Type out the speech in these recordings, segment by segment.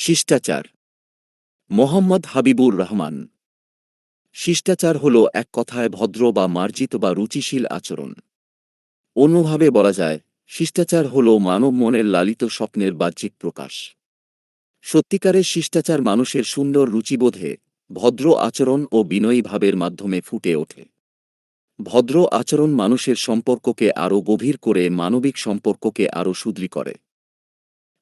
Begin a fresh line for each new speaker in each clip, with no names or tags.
শিষ্টাচার। মোহাম্মদ হাবিবুর রহমান। শিষ্টাচার হল এক কথায় ভদ্র বা মার্জিত বা রুচিশীল আচরণ। অন্যভাবে বলা যায়, শিষ্টাচার হল মানব মনের লালিত স্বপ্নের বাহ্যিক প্রকাশ। সত্যিকারের শিষ্টাচার মানুষের সুন্দর রুচিবোধে, ভদ্র আচরণ ও বিনয়ী ভাবের মাধ্যমে ফুটে ওঠে। ভদ্র আচরণ মানুষের সম্পর্ককে আরও গভীর করে, মানবিক সম্পর্ককে আরও সুদৃঢ় করে।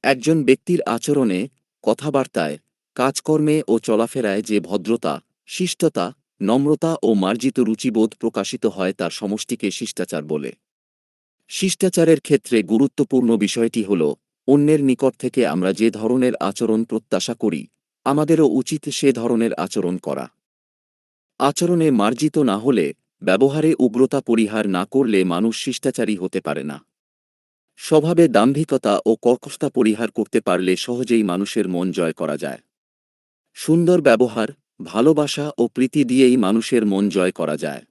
একজন ব্যক্তির আচরণে, কথাবার্তায়, কাজকর্মে ও চলাফেরায় যে ভদ্রতা, শিষ্টতা, নম্রতা ও মার্জিত রুচিবোধ প্রকাশিত হয় তার সমষ্টিকে শিষ্টাচার বলে। শিষ্টাচারের ক্ষেত্রে গুরুত্বপূর্ণ বিষয়টি হল, অন্যের নিকট থেকে আমরা যে ধরনের আচরণ প্রত্যাশা করি, আমাদেরও উচিত সে ধরনের আচরণ করা। আচরণে মার্জিত না হলে, ব্যবহারে উগ্রতা পরিহার না করলে মানুষ শিষ্টাচারী হতে পারে না। স্বভাবে দাম্ভিকতা ও কর্কশতা পরিহার করতে পারলে সহজেই মানুষের মন জয় করা যায়। সুন্দর ব্যবহার, ভালোবাসা ও প্রীতি দিয়েই মানুষের মন জয় করা যায়।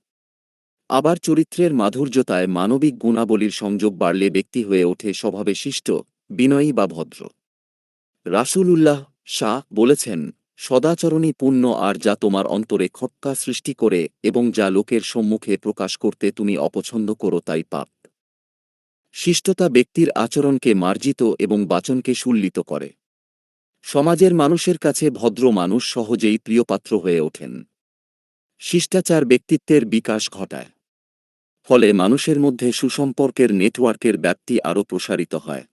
আবার চরিত্রের মাধুর্যতায় মানবিক গুণাবলীর সংযোগ বাড়লে ব্যক্তি হয়ে ওঠে স্বভাবে শিষ্ট, বিনয়ী বা ভদ্র। রাসূলুল্লাহ শাহ বলেছেন, সদাচরণই পুণ্য, আর যা তোমার অন্তরে খটকা সৃষ্টি করে এবং যা লোকের সম্মুখে প্রকাশ করতে তুমি অপছন্দ করো তাই পাপ। শিষ্টতা ব্যক্তির আচরণকে মার্জিত এবং বাচনকে সুললিত করে। সমাজের মানুষের কাছে ভদ্র মানুষ সহজেই প্রিয়পাত্র হয়ে ওঠেন। শিষ্টাচার ব্যক্তিত্বের বিকাশ ঘটায়। ফলে মানুষের মধ্যে সুসম্পর্কের নেটওয়ার্কের ব্যাপ্তি আরও প্রসারিত হয়।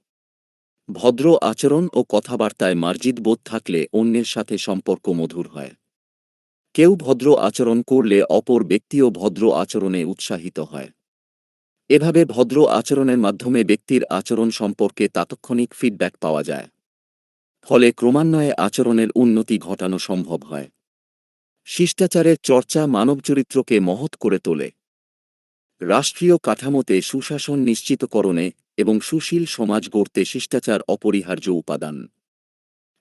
ভদ্র আচরণ ও কথাবার্তায় মার্জিত বোধ থাকলে অন্যের সাথে সম্পর্ক মধুর হয়। কেউ ভদ্র আচরণ করলে অপর ব্যক্তিও ভদ্র আচরণে উৎসাহিত হয়। এভাবে ভদ্র আচরণের মাধ্যমে ব্যক্তির আচরণ সম্পর্কে তাৎক্ষণিক ফিডব্যাক পাওয়া যায়। ফলে ক্রমান্বয়ে আচরণের উন্নতি ঘটানো সম্ভব হয়। শিষ্টাচারের চর্চা মানবচরিত্রকে মহৎ করে তোলে। রাষ্ট্রীয় কাঠামোতে সুশাসন নিশ্চিতকরণে এবং সুশীল সমাজ গড়তে শিষ্টাচার অপরিহার্য উপাদান।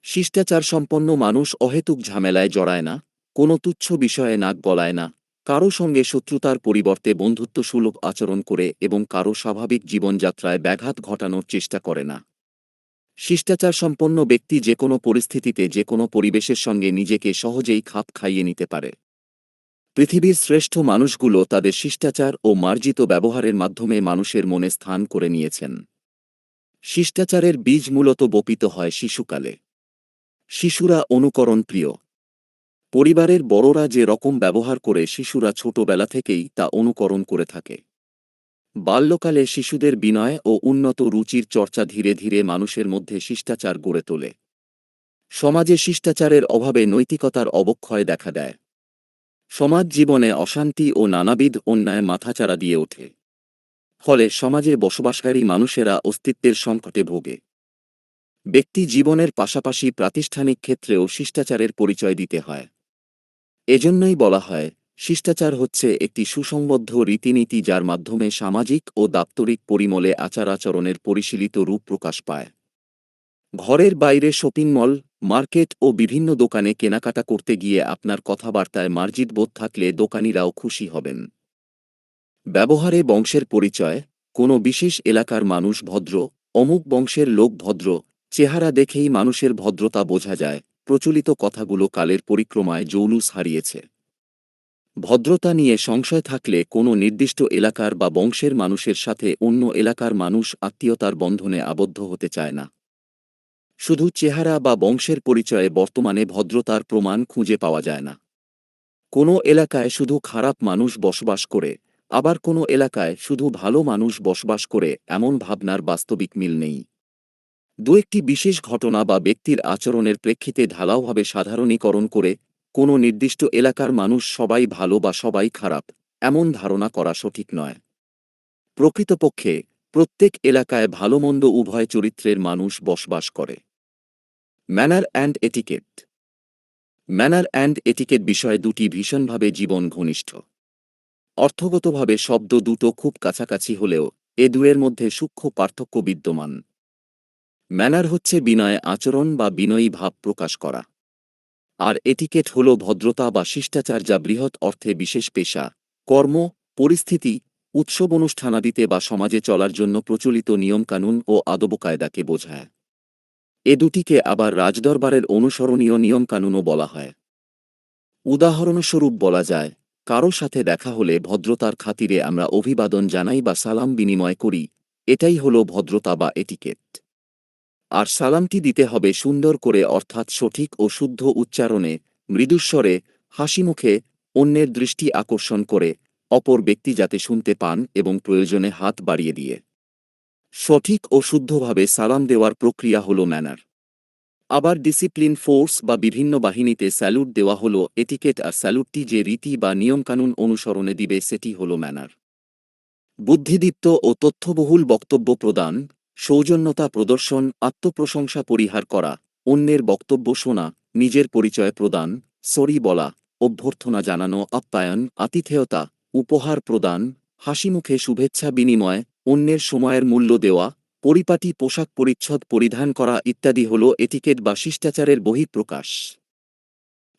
শিষ্টাচার সম্পন্ন মানুষ অহেতুক ঝামেলায় জড়ায় না, কোনো তুচ্ছ বিষয়ে নাক গলায় না, কারো সঙ্গে শত্রুতার পরিবর্তে বন্ধুত্বসুলভ আচরণ করে এবং কারো স্বাভাবিক জীবনযাত্রায় ব্যাঘাত ঘটানোর চেষ্টা করে না। শিষ্টাচার সম্পন্ন ব্যক্তি যে কোনো পরিস্থিতিতে যে কোনো পরিবেশের সঙ্গে নিজেকে সহজেই খাপ খাইয়ে নিতে পারে। পৃথিবীর শ্রেষ্ঠ মানুষগুলো তাদের শিষ্টাচার ও মার্জিত ব্যবহারের মাধ্যমে মানুষের মনে স্থান করে নিয়েছেন। শিষ্টাচারের বীজ মূলত বপিত হয় শিশুকালে। শিশুরা অনুকরণ প্রিয়। পরিবারের বড়রা যে রকম ব্যবহার করে শিশুরা ছোটবেলা থেকেই তা অনুকরণ করে থাকে। বাল্যকালে শিশুদের বিনয় ও উন্নত রুচির চর্চা ধীরে ধীরে মানুষের মধ্যে শিষ্টাচার গড়ে তোলে। সমাজে শিষ্টাচারের অভাবে নৈতিকতার অবক্ষয় দেখা দেয়। সমাজ জীবনে অশান্তি ও নানাবিধ অন্যায় মাথাচাড়া দিয়ে ওঠে। ফলে সমাজে বসবাসকারী মানুষেরা অস্তিত্বের সংকটে ভোগে। ব্যক্তি জীবনের পাশাপাশি প্রাতিষ্ঠানিক ক্ষেত্রেও শিষ্টাচারের পরিচয় দিতে হয়। এজন্যই বলা হয়, শিষ্টাচার হচ্ছে একটি সুসংবদ্ধ রীতিনীতি যার মাধ্যমে সামাজিক ও দাপ্তরিক পরিমলে আচার-আচরণের পরিশীলিত রূপ প্রকাশ পায়। ঘরের বাইরে শপিং মল, মার্কেট ও বিভিন্ন দোকানে কেনাকাটা করতে গিয়ে আপনার কথাবার্তায় মার্জিত বোধ থাকলে দোকানিরাও খুশি হবেন। ব্যবহারে বংশের পরিচয়, কোনো বিশেষ এলাকার মানুষ ভদ্র, অমুক বংশের লোক ভদ্র, চেহারা দেখেই মানুষের ভদ্রতা বোঝা যায়। প্রচলিত কথাগুলো কালের পরিক্রমায় জৌলুস হারিয়েছে। ভদ্রতা নিয়ে সংশয় থাকলে কোনো নির্দিষ্ট এলাকার বা বংশের মানুষের সাথে অন্য এলাকার মানুষ আত্মীয়তার বন্ধনে আবদ্ধ হতে চায় না। শুধু চেহারা বা বংশের পরিচয়ে বর্তমানে ভদ্রতার প্রমাণ খুঁজে পাওয়া যায় না। কোনো এলাকায় শুধু খারাপ মানুষ বসবাস করে, আবার কোনো এলাকায় শুধু ভালো মানুষ বসবাস করে, এমন ভাবনার বাস্তবিক মিল নেই। দু একটি বিশেষ ঘটনা বা ব্যক্তির আচরণের প্রেক্ষিতে ঢালাওভাবে সাধারণীকরণ করে কোনো নির্দিষ্ট এলাকার মানুষ সবাই ভালো বা সবাই খারাপ, এমন ধারণা করা সঠিক নয়। প্রকৃতপক্ষে প্রত্যেক এলাকায় ভালোমন্দ উভয় চরিত্রের মানুষ বসবাস করে। Manner and etiquette. Manner and etiquette বিষয় দুটি ভীষণভাবে জীবন ঘনিষ্ঠ। অর্থগতভাবে শব্দ দুটো খুব কাছাকাছি হলেও এ দুয়ের মধ্যে সূক্ষ্ম পার্থক্য বিদ্যমান। ম্যানার হচ্ছে বিনয় আচরণ বা বিনয়ী ভাব প্রকাশ করা। আর এটিকেট হল ভদ্রতা বা শিষ্টাচার, যা বৃহৎ অর্থে বিশেষ পেশা, কর্ম, পরিস্থিতি, উৎসব অনুষ্ঠানাদিতে বা সমাজে চলার জন্য প্রচলিত নিয়মকানুন ও আদবকায়দাকে বোঝায়। এ দুটিকে আবার রাজদরবারের অনুসরণীয় নিয়মকানুনও বলা হয়। উদাহরণস্বরূপ বলা যায়, কারো সাথে দেখা হলে ভদ্রতার খাতিরে আমরা অভিবাদন জানাই বা সালাম বিনিময় করি, এটাই হলো ভদ্রতা বা এটিকেট। আর সালামটি দিতে হবে সুন্দর করে, অর্থাৎ সঠিক ও শুদ্ধ উচ্চারণে, মৃদুস্বরে, হাসিমুখে, অন্যের দৃষ্টি আকর্ষণ করে, অপর ব্যক্তি যাতে শুনতে পান এবং প্রয়োজনে হাত বাড়িয়ে দিয়ে সঠিক ও শুদ্ধভাবে সালাম দেওয়ার প্রক্রিয়া হলো ম্যানার। আবার ডিসিপ্লিন ফোর্স বা বিভিন্ন বাহিনীতে স্যালুট দেওয়া হলো এটিকেট, আর স্যালুটটি যে রীতি বা নিয়মকানুন অনুসরণে দিবে সেটি হলো ম্যানার। বুদ্ধিদীপ্ত ও তথ্যবহুল বক্তব্য প্রদান, সৌজন্যতা প্রদর্শন, আত্মপ্রশংসা পরিহার করা, অন্যের বক্তব্য শোনা, নিজের পরিচয় প্রদান, সরি বলা, অভ্যর্থনা জানানো, আপ্যায়ন, আতিথেয়তা, উপহার প্রদান, হাসিমুখে শুভেচ্ছা বিনিময়, অন্যের সময়ের মূল্য দেওয়া, পরিপাটি পোশাক পরিচ্ছদ পরিধান করা ইত্যাদি হল এটিকেট বা শিষ্টাচারের বহিঃপ্রকাশ।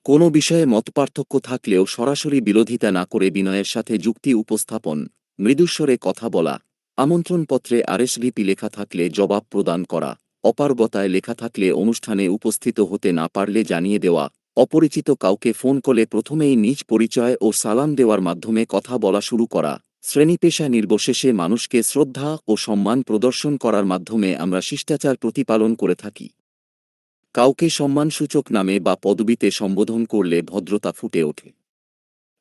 কোনো বিষয়ে মতপার্থক্য থাকলেও সরাসরি বিরোধিতা না করে বিনয়ের সাথে যুক্তি উপস্থাপন, মৃদুস্বরে কথা বলা, আমন্ত্রণপত্রে আরএসভিপি লেখা থাকলে জবাব প্রদান করা, অপারগতায় লেখা থাকলে অনুষ্ঠানে উপস্থিত হতে না পারলে জানিয়ে দেওয়া, অপরিচিত কাউকে ফোন করলে প্রথমেই নিজ পরিচয় ও সালাম দেওয়ার মাধ্যমে কথা বলা শুরু করা, শ্রেণীপেশা নির্বিশেষে মানুষকে শ্রদ্ধা ও সম্মান প্রদর্শন করার মাধ্যমে আমরা শিষ্টাচার প্রতিপালন করে থাকি। কাউকে সম্মানসূচক নামে বা পদবিতে সম্বোধন করলে ভদ্রতা ফুটে ওঠে।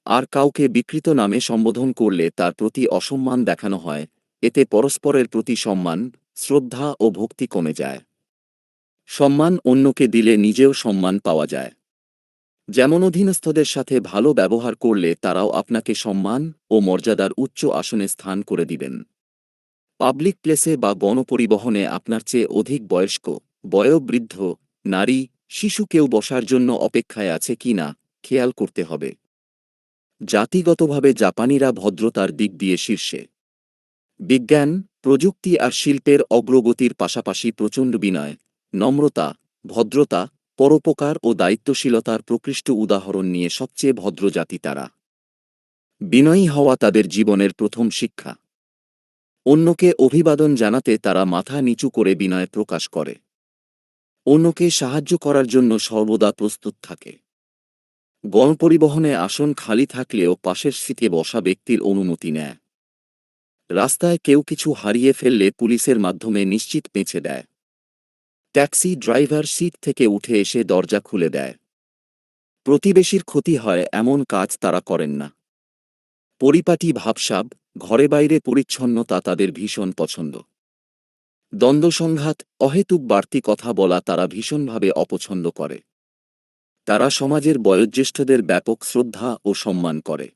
আর কাউকে বিকৃত নামে সম্বোধন করলে তার প্রতি অসম্মান দেখানো হয়, এতে পরস্পরের প্রতি সম্মান, শ্রদ্ধা ও ভক্তি কমে যায়। সম্মান অন্যকে দিলে নিজেও সম্মান পাওয়া যায়। যেমন অধীনস্থদের সাথে ভালো ব্যবহার করলে তারাও আপনাকে সম্মান ও মর্যাদার উচ্চ আসনে স্থান করে দিবেন। পাবলিক প্লেসে বা গণপরিবহনে আপনার চেয়ে অধিক বয়স্ক, বয়োবৃদ্ধ, নারী, শিশু কেউ বসার জন্য অপেক্ষায় আছে কি না খেয়াল করতে হবে। জাতিগতভাবে জাপানিরা ভদ্রতার দিক দিয়ে শীর্ষে। বিজ্ঞান, প্রযুক্তি আর শিল্পের অগ্রগতির পাশাপাশি প্রচণ্ড বিনয়, নম্রতা, ভদ্রতা, পরোপকার ও দায়িত্বশীলতার প্রকৃষ্ট উদাহরণ নিয়ে সবচেয়ে ভদ্র জাতি তারা। বিনয়ী হওয়া তাদের জীবনের প্রথম শিক্ষা। অন্যকে অভিবাদন জানাতে তারা মাথা নিচু করে বিনয় প্রকাশ করে। অন্যকে সাহায্য করার জন্য সর্বদা প্রস্তুত থাকে। গণপরিবহনে আসন খালি থাকলেও পাশের সিটে বসা ব্যক্তির অনুমতি নেয়। রাস্তায় কেউ কিছু হারিয়ে ফেললে পুলিশের মাধ্যমে নিশ্চিত পেঁছে দেয়। ট্যাক্সি ড্রাইভার সিট থেকে উঠে এসে দরজা খুলে দেয়। প্রতিবেশীর ক্ষতি হয় এমন কাজ তারা করেন না। পরিপাটি ভাবসাব, ঘরে বাইরে পরিচ্ছন্নতা তাদের ভীষণ পছন্দ। দ্বন্দ্বসংঘাত, অহেতুক বাড়তি কথা বলা তারা ভীষণভাবে অপছন্দ করে। তারা সমাজের বয়োজ্যেষ্ঠদের ব্যাপক শ্রদ্ধা ও সম্মান করে।